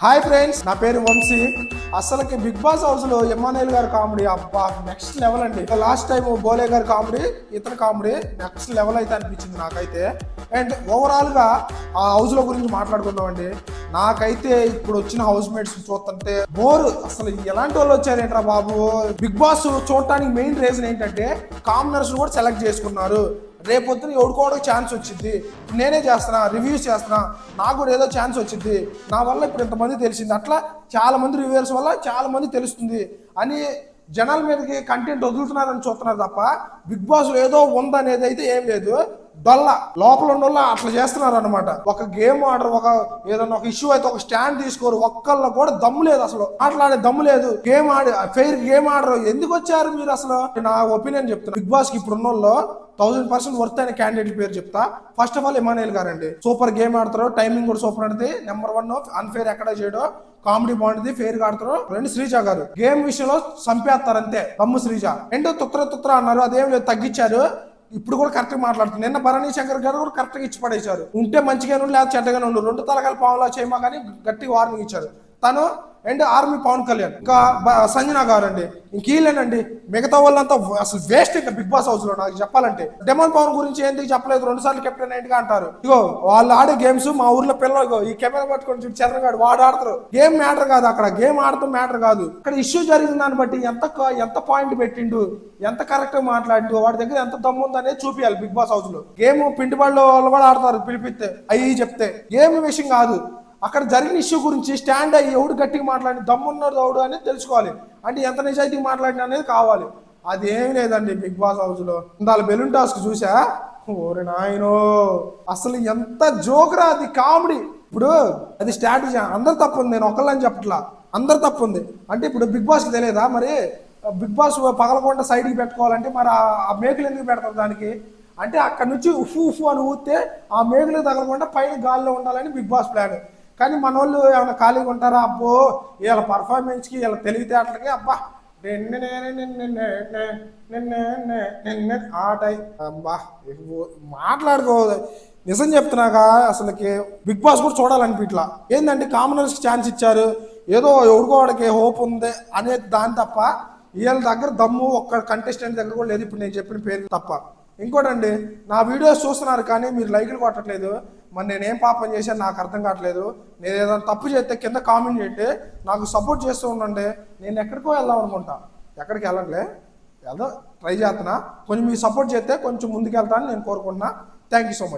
Hi friends, నా పేరు వంశీ. అసలుకి బిగ్ బాస్ హౌస్ లో ఎమ్మానుయల్ గారి కామెడీ అబ్బా నెక్స్ట్ లెవెల్ అండి. లాస్ట్ టైం బోలే గారి కామెడీ, ఇతని కామెడీ నెక్స్ట్ లెవెల్ అయితే అనిపించింది నాకైతే. అండ్ ఓవరాల్ గా ఆ హౌస్ లో గురించి మాట్లాడుకుందామండి. నాకైతే ఇప్పుడు వచ్చిన హౌస్ మేట్స్ చూస్తుంటే బోర్, అసలు ఎలాంటి వాళ్ళు వచ్చారేంట్రా బాబు. బిగ్ బాస్ చూడటానికి మెయిన్ రీజన్ ఏంటంటే కామనర్స్ కూడా సెలెక్ట్ చేసుకున్నారు. రేపొద్దున ఎవడుకోవడానికి ఛాన్స్ వచ్చింది. నేనే చేస్తున్నా, రివ్యూస్ చేస్తున్నా, నాకు కూడా ఏదో ఛాన్స్ వచ్చింది. నా వల్ల ఇప్పుడు ఇంతమంది తెలిసింది. అట్లా చాలా మంది రివ్యూవర్స్ వల్ల చాలా మంది తెలుస్తుంది అని జనాల మీదకి కంటెంట్ వదులుతున్నారని చూస్తున్నారు తప్ప బిగ్ బాస్ లో ఏదో ఉందనేది అయితే ఏం లేదు. డొల్ల లోపల ఉన్న అట్లా చేస్తున్నారు అనమాట. ఒక గేమ్ ఆర్డర్, ఒక ఏదన్నా ఒక ఇష్యూ అయితే ఒక స్టాండ్ తీసుకోరు. ఒక్కళ్ళ కూడా దమ్ము లేదు, అసలు మాట్లాడే దమ్ము లేదు. గేమ్ ఆడి ఫెయిర్ గేమ్ ఆర్డర్ ఎందుకు వచ్చారు మీరు అసలు? నా ఒపీనియన్ చెప్తున్నా. బిగ్ బాస్ కి ఇప్పుడు ఉన్న 1000% వర్త్ అయిన క్యాండిడేట్ పేరు చెప్తా. ఫస్ట్ ఆఫ్ ఆల్ ఎమ్మానుయల్ గారండి. సూపర్ గేమ్ ఆడతారు, టైమింగ్ కూడా సూపర్ ఆడుతుంది. నెంబర్ 1 అన్ఫేర్ ఎక్కడ చేయడం, కామెడీ బాగుంటుంది, ఫెయిర్ గా ఆడతారు. 2 శ్రీజ గారు గేమ్ విషయంలో చంపేస్తారు అంతే. దమ్ము శ్రీజ. రెండో తుత్ర అన్నారు, అదేం లేదు, తగ్గించారు. ఇప్పుడు కూడా కరెక్ట్ గా మాట్లాడుతుంది. నిన్న భరణి శంకర్ గారు కూడా కరెక్ట్ గా ఇచ్చి పడేశారు. ఉంటే మంచిగానే ఉండి లేదా చెడ్డగానే ఉండు, 2 తలకాల పావులా చేయమా కానీ గట్టి వార్నింగ్ ఇచ్చారు తను. అండ్ ఆర్మీ పవన్ కళ్యాణ్, ఇంకా సంజన గారు అండి, ఇంకీలేనండి. మిగతా వాళ్ళంతా అసలు వేస్ట్ ఇంకా బిగ్ బాస్ హౌస్ లో. నాకు చెప్పాలంటే డెమన్ పవన్ గురించి ఎందుకు చెప్పలేదు, 2 సార్లు కెప్టెన్ ఏంటి అంటారు. ఇగో వాళ్ళు ఆడే గేమ్స్, మా ఊర్లో పిల్లలు ఈ కెమెరా పట్టుకొని చూసి చంద్రగాడు వాడు ఆడతారు. గేమ్ మ్యాటర్ కాదు అక్కడ, గేమ్ ఆడతాం మ్యాటర్ కాదు. ఇక్కడ ఇష్యూ జరిగిన దాన్ని బట్టి ఎంత పాయింట్ పెట్టిండు, ఎంత కరెక్ట్ గా మాట్లాడిండు, వాడి దగ్గర ఎంత దమ్ము ఉందనేది చూపించాలి బిగ్ బాస్ హౌస్ లో. గేమ్ పిండి వాళ్ళు కూడా ఆడతారు పిలిపిస్తే, అయ్యి చెప్తే. గేమ్ విషయం కాదు, అక్కడ జరిగిన ఇష్యూ గురించి స్టాండ్ అయ్యి ఎవడు గట్టిగా మాట్లాడి దమ్మున్నాడు ఎవడు అనేది తెలుసుకోవాలి. అంటే ఎంత నిజాయితీగా మాట్లాడిన అనేది కావాలి. అది ఏమి లేదండి బిగ్ బాస్ హౌస్ లో. ఇందాల బెలూన్ టాస్క్ చూసా, ఓరే నాయనో, అసలు ఎంత జోకురా అది, కామెడీ. ఇప్పుడు అది స్ట్రాటజీ. అందరు తప్పు ఉంది, నేను ఒకళ్ళని చెప్పట్లా, అందరు తప్పు ఉంది. అంటే ఇప్పుడు బిగ్ బాస్కి తెలియదా మరి బిగ్ బాస్ పగలకుండా సైడ్కి పెట్టుకోవాలంటే మరి ఆ మేకులు ఎందుకు పెడతారు దానికి? అంటే అక్కడ నుంచి ఉఫు అని ఊస్తే ఆ మేకులు తగలకుండా పైన గాల్లో ఉండాలని బిగ్ బాస్ ప్లాన్. కానీ మన వాళ్ళు ఏమైనా ఖాళీగా ఉంటారా? అబ్బో వీళ్ళ పర్ఫార్మెన్స్కి, వీళ్ళ తెలివితేటలకి అబ్బా ఆటై అబ్బా మాట్లాడుకోదు. నిజం చెప్తున్నాక అసలుకి బిగ్ బాస్ కూడా చూడాలనిపిట్లా. ఏంటంటే కామనర్స్కి ఛాన్స్ ఇచ్చారు, ఏదో ఎవడుకోవడానికి హోప్ ఉంది అనేది దాని తప్ప వీళ్ళ దగ్గర దమ్ము ఒక్క కంటెస్టెంట్ దగ్గర కూడా లేదు. ఇప్పుడు నేను చెప్పిన పేరు తప్ప. ఇంకోటండి, నా వీడియోస్ చూస్తున్నారు కానీ మీరు లైకులు కొట్టట్లేదు. మరి నేనేం పాపం చేశాను నాకు అర్థం కావట్లేదు. నేను ఏదైనా తప్పు చేస్తే కింద కామెంట్ చేయండి, నాకు సపోర్ట్ చేస్తూ ఉండండి. నేను ఎక్కడికో వెళ్దాం అనుకుంటా, ఎక్కడికి వెళ్ళట్లే, ఏదో ట్రై చేస్తున్నా. కొంచెం మీరు సపోర్ట్ చేస్తే కొంచెం ముందుకు వెళ్తానని నేను కోరుకుంటున్నా. Thank you so much.